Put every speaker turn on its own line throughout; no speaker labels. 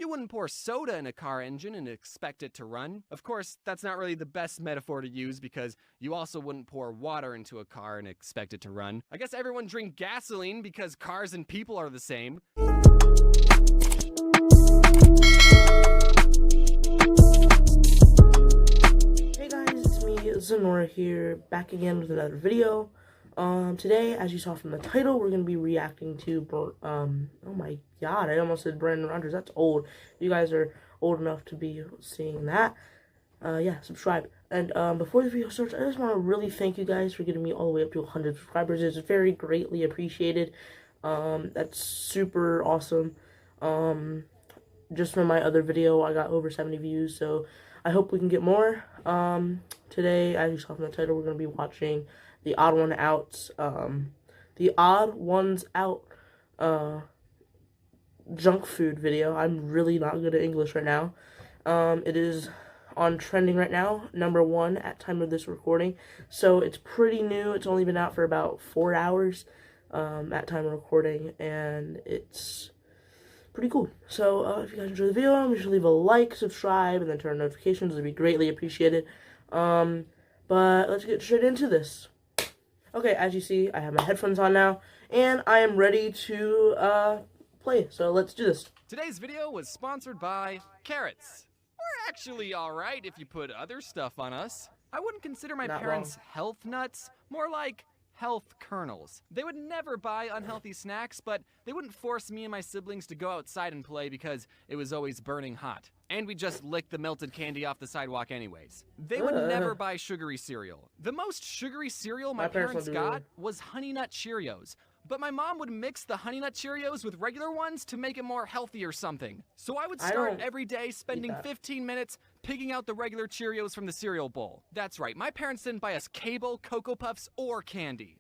You wouldn't pour soda in a car engine and expect it to run. Of course, that's not really the best metaphor to use because you also wouldn't pour water into a car and expect it to run. I guess everyone drink gasoline because cars and people are the same.
Hey guys, it's me, Zenora here, back again with another video. Today, as you saw from the title, we're going to be reacting to, oh my god, I almost said Brandon Rogers, that's old. You guys are old enough to be seeing that. Yeah, subscribe. And, before the video starts, I just want to really thank you guys for getting me all the way up to 100 subscribers. It's very greatly appreciated. That's super awesome. Just from my other video, I got over 70 views, so I hope we can get more. Today, as you saw from the title, we're going to be watching TheOdd1sOut's, TheOdd1sOut, junk food video. I'm really not good at English right now. It is on trending right now, #1 at time of this recording, so it's pretty new. It's only been out for about 4 hours, at time of recording, and it's pretty cool. So, if you guys enjoy the video, make sure to leave a like, subscribe, and then turn on notifications. It would be greatly appreciated. But let's get straight into this. Okay, as you see, I have my headphones on now, and I am ready to, play. So let's do this.
Today's video was sponsored by carrots. We're actually alright if you put other stuff on us. I wouldn't consider my parents health nuts, more like health kernels. They would never buy unhealthy snacks, but they wouldn't force me and my siblings to go outside and play because it was always burning hot. And we just licked the melted candy off the sidewalk anyways. They would never buy sugary cereal. The most sugary cereal my parents got was Honey Nut Cheerios. But my mom would mix the Honey Nut Cheerios with regular ones to make it more healthy or something. So I would start every day spending 15 minutes picking out the regular Cheerios from the cereal bowl. That's right, my parents didn't buy us Cable, Cocoa Puffs, or candy.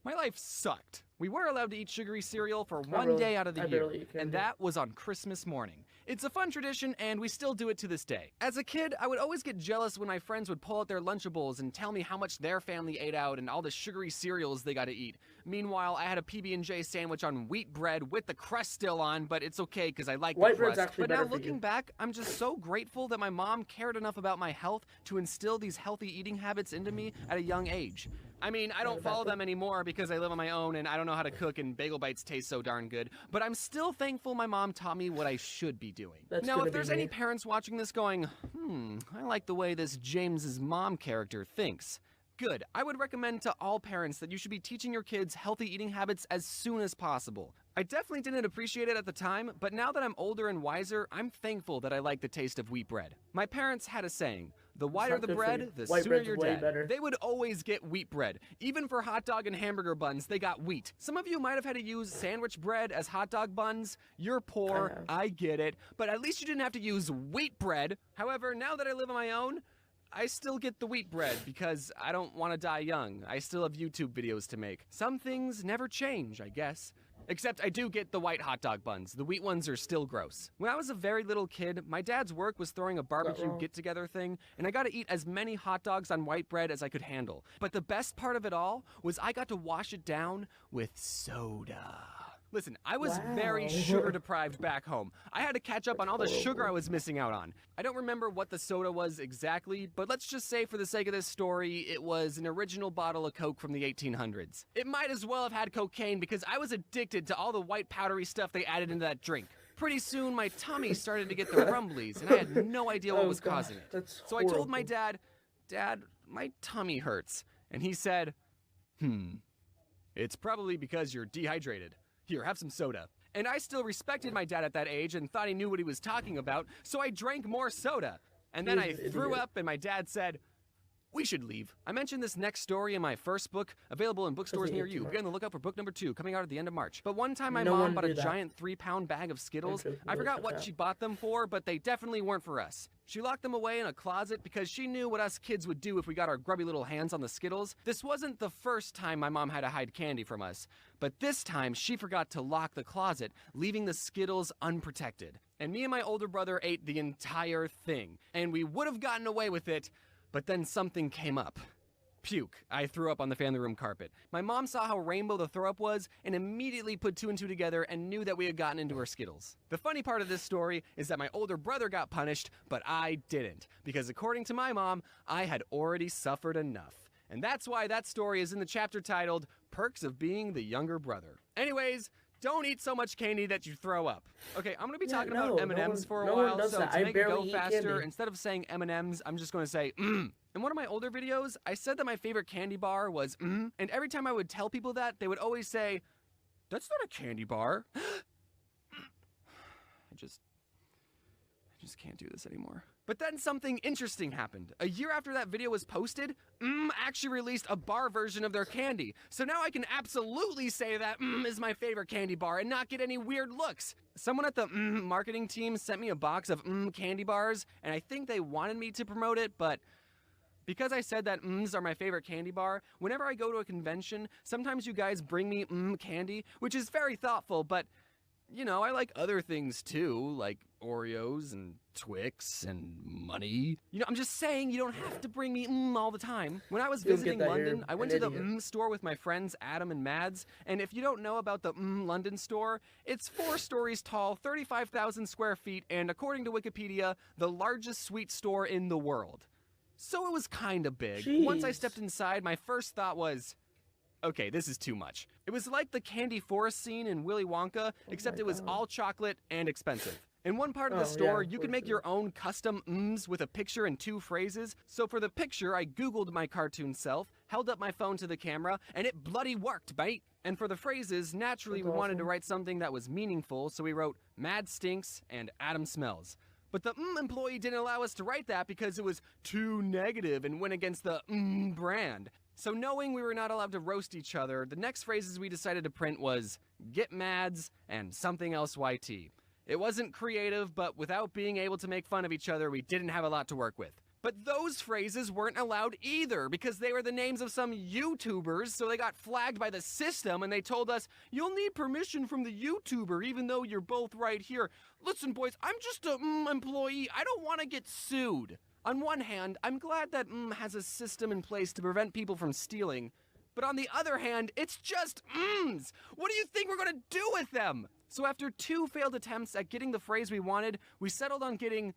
My life sucked. We were allowed to eat sugary cereal for one day out of the year, and that was on Christmas morning. It's a fun tradition, and we still do it to this day. As a kid, I would always get jealous when my friends would pull out their Lunchables and tell me how much their family ate out and all the sugary cereals they got to eat. Meanwhile, I had a PB&J sandwich on wheat bread with the crust still on, but it's okay because I like the crust. But now looking back, I'm just so grateful that my mom cared enough about my health to instill these healthy eating habits into me at a young age. I mean, I don't follow them anymore because I live on my own and I don't know how to cook and bagel bites taste so darn good, but I'm still thankful my mom taught me what I should be doing. Now, if there's any parents watching this going, I like the way this James's mom character thinks. Good. I would recommend to all parents that you should be teaching your kids healthy eating habits as soon as possible. I definitely didn't appreciate it at the time, but now that I'm older and wiser, I'm thankful that I like the taste of wheat bread. My parents had a saying, the whiter the bread, the sooner you're dead. They would always get wheat bread. Even for hot dog and hamburger buns, they got wheat. Some of you might have had to use sandwich bread as hot dog buns. You're poor, I get it, but at least you didn't have to use wheat bread. However, now that I live on my own, I still get the wheat bread because I don't want to die young. I still have YouTube videos to make. Some things never change, I guess. Except I do get the white hot dog buns. The wheat ones are still gross. When I was a very little kid, my dad's work was throwing a barbecue get-together thing, and I got to eat as many hot dogs on white bread as I could handle. But the best part of it all was I got to wash it down with soda. Listen, I was very sugar-deprived back home. I had to catch up on all the sugar I was missing out on. I don't remember what the soda was exactly, but let's just say for the sake of this story, it was an original bottle of Coke from the 1800s. It might as well have had cocaine because I was addicted to all the white powdery stuff they added into that drink. Pretty soon, my tummy started to get the rumblies, and I had no idea what was causing it. So I told my dad, "Dad, my tummy hurts." And he said, "It's probably because you're dehydrated. Here, have some soda." And I still respected my dad at that age and thought he knew what he was talking about, so I drank more soda. And then I threw up and my dad said, "We should leave." I mentioned this next story in my first book, available in bookstores near you. Be on the lookout for book number 2, coming out at the end of March. But one time my mom bought a giant 3-pound bag of Skittles. I forgot what she bought them for, but they definitely weren't for us. She locked them away in a closet because she knew what us kids would do if we got our grubby little hands on the Skittles. This wasn't the first time my mom had to hide candy from us, but this time she forgot to lock the closet, leaving the Skittles unprotected. And me and my older brother ate the entire thing, and we would have gotten away with it, but then something came up. Puke. I threw up on the family room carpet. My mom saw how rainbow the throw up was and immediately put 2 and 2 together and knew that we had gotten into her Skittles. The funny part of this story is that my older brother got punished, but I didn't, because according to my mom, I had already suffered enough. And that's why that story is in the chapter titled, Perks of Being the Younger Brother. Anyways, don't eat so much candy that you throw up. Okay, I'm gonna be talking about M&Ms for a while, so to make it go faster, instead of saying M&Ms, I'm just gonna say, In one of my older videos, I said that my favorite candy bar was and every time I would tell people that, they would always say, that's not a candy bar. I just can't do this anymore. But then something interesting happened. A year after that video was posted, actually released a bar version of their candy. So now I can absolutely say that is my favorite candy bar and not get any weird looks. Someone at the marketing team sent me a box of candy bars, and I think they wanted me to promote it, but because I said that are my favorite candy bar, whenever I go to a convention, sometimes you guys bring me candy, which is very thoughtful, but you know, I like other things too, like Oreos and Twix and money. You know, I'm just saying you don't have to bring me all the time. When I was visiting London, I went to the store with my friends Adam and Mads, and if you don't know about the London store, it's 4 stories tall, 35,000 square feet, and according to Wikipedia, the largest sweet store in the world. So it was kind of big.
Jeez.
Once I stepped inside, my first thought was, okay, this is too much. It was like the candy forest scene in Willy Wonka, except it was all chocolate and expensive. In one part of the store, you could make your own custom with a picture and 2 phrases. So for the picture, I Googled my cartoon self, held up my phone to the camera, and it bloody worked, mate. And for the phrases, naturally we wanted to write something that was meaningful, so we wrote Mad Stinks and Adam Smells. But the employee didn't allow us to write that because it was too negative and went against the brand. So knowing we were not allowed to roast each other, the next phrases we decided to print was Get Mads and something else YT. It wasn't creative, but without being able to make fun of each other, we didn't have a lot to work with. But those phrases weren't allowed either because they were the names of some YouTubers, so they got flagged by the system and they told us, you'll need permission from the YouTuber even though you're both right here. Listen boys, I'm just a employee. I don't want to get sued. On one hand, I'm glad that has a system in place to prevent people from stealing. But on the other hand, it's just What do you think we're gonna do with them? So after 2 failed attempts at getting the phrase we wanted, we settled on getting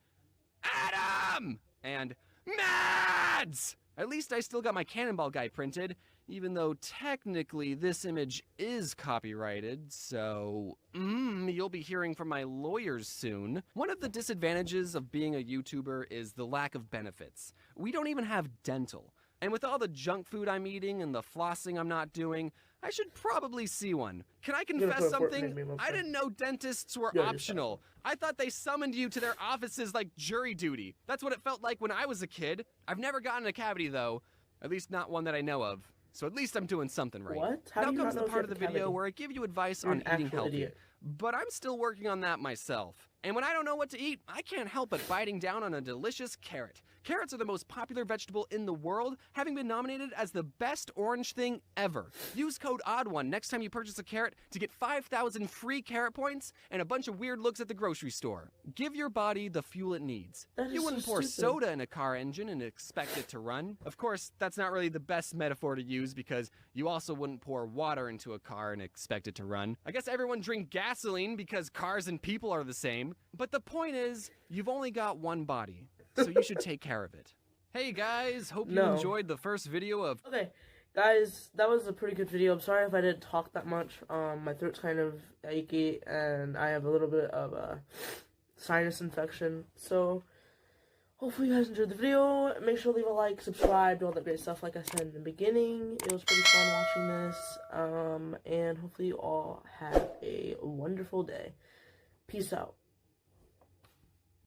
Adam and Mads! At least I still got my Cannonball guy printed, even though technically this image is copyrighted, so you'll be hearing from my lawyers soon. One of the disadvantages of being a YouTuber is the lack of benefits. We don't even have dental. And with all the junk food I'm eating and the flossing I'm not doing, I should probably see one. Can I confess something? I didn't know dentists were optional. I thought they summoned you to their offices like jury duty. That's what it felt like when I was a kid. I've never gotten a cavity though, at least not one that I know of. So at least I'm doing something right.
What?
Now comes the part of the video where I give you advice on eating healthy. But I'm still working on that myself. And when I don't know what to eat, I can't help but biting down on a delicious carrot. Carrots are the most popular vegetable in the world, having been nominated as the best orange thing ever. Use code ODD1 next time you purchase a carrot to get 5,000 free carrot points and a bunch of weird looks at the grocery store. Give your body the fuel it needs. You wouldn't pour soda in a car engine and expect it to run. Of course, that's not really the best metaphor to use because you also wouldn't pour water into a car and expect it to run. I guess everyone drink gasoline because cars and people are the same. But the point is, you've only got one body, so you should take care of it. Hey guys, hope you enjoyed the first video of...
Okay, guys, that was a pretty good video. I'm sorry if I didn't talk that much. My throat's kind of achy, and I have a little bit of a sinus infection. So, hopefully you guys enjoyed the video. Make sure to leave a like, subscribe, do all that great stuff like I said in the beginning. It was pretty fun watching this, and hopefully you all have a wonderful day. Peace out.